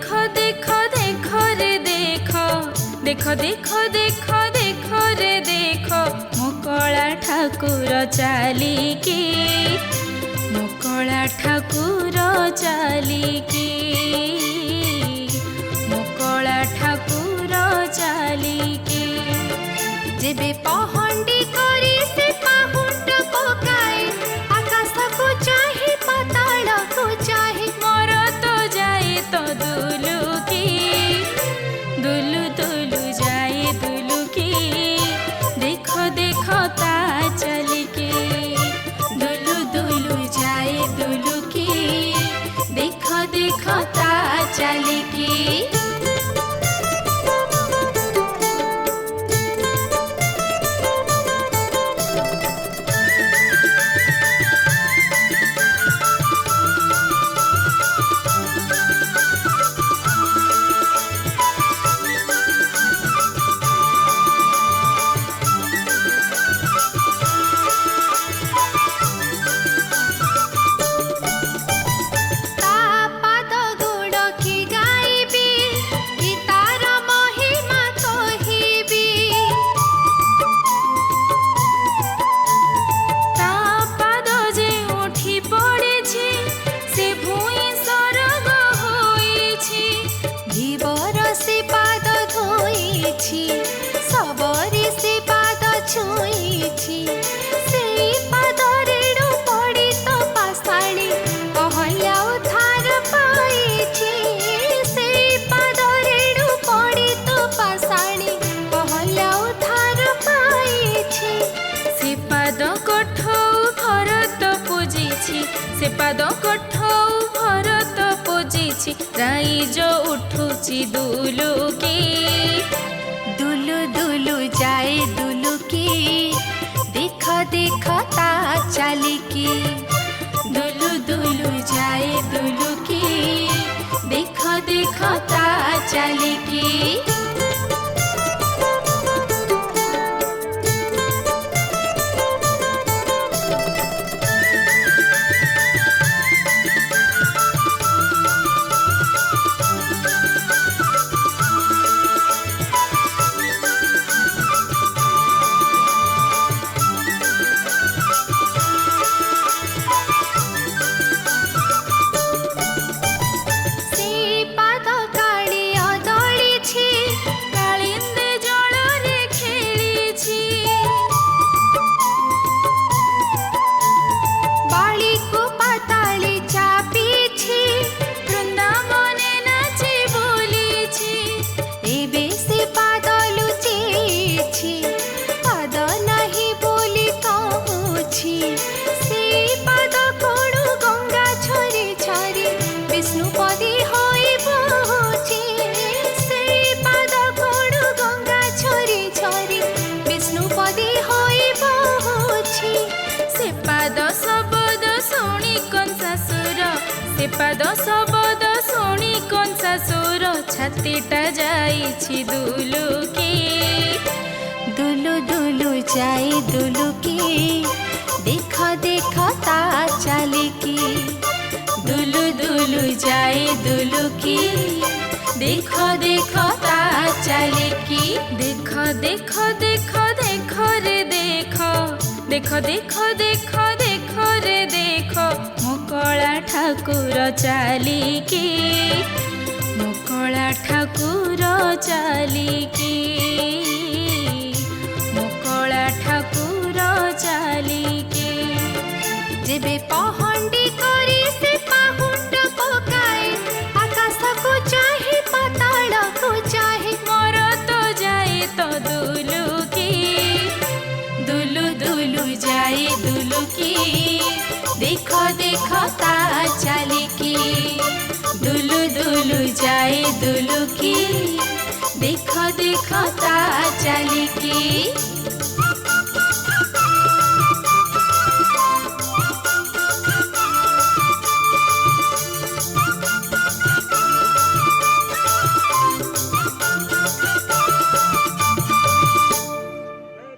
देखो देखो देखो रे देखो देखो देखो देखो देखो रे देखो मो कला ठाकुर चालिकी मो कला ठाकुर चालिकी मो कला ठाकुर चालिकी जेबे पहंडी करी से पाहुंड पकाए आकाश को चाहे पाताल को चाहे मोर तो जाए तो दुलुकी दुलु दुलु जाए दुलुकी देखो देखो ता चलिके दुलु दुलु जाए दुलुकी देखो देखो ता चलिके सबरे से पाद छुईछि से पाद रेणु पड़ी तो पासाणी कहल्या उद्धार पाइछि से पाद रेणु पड़ी तो पासाणी कहल्या उद्धार पाइछि से पाद कठौ भरत पूजिछि से पाद कठौ भरत पूजिछि राई जो उठुछि दुलुकी दुलु दुलु जाए दुलुकी देखो देखो ता चालिकी दुलु दुलु जाए दुलुकी देखो देखो ता चालिकी पाद शब्द शुणी कंसा सुर छातीटा जाइछि दुलुकी दुलु दुलु जाए दुलुकी देखो देखो ता चालिकी दुलु दुलु जाए दुलुकी देखो देखो ता चालिकी देखो देखो देखो देखो रे देखो देखो देखो देखो देखो रे देखो मो कला ठाकुर चालिकी मो कला ठाकुर चालिकी मो कला ठाकुर चालिकी जेबे पहंडी करी से पाहुंड पकाए आकाश को चाहे पाताल को चाहे मोर तो जाए तो दुलुकी दुलु दुलु जाए दुलुकी देखो देखो ता चालिकी दुलु दुलु जाए दुलुकी देखो देखो ता चालिकी।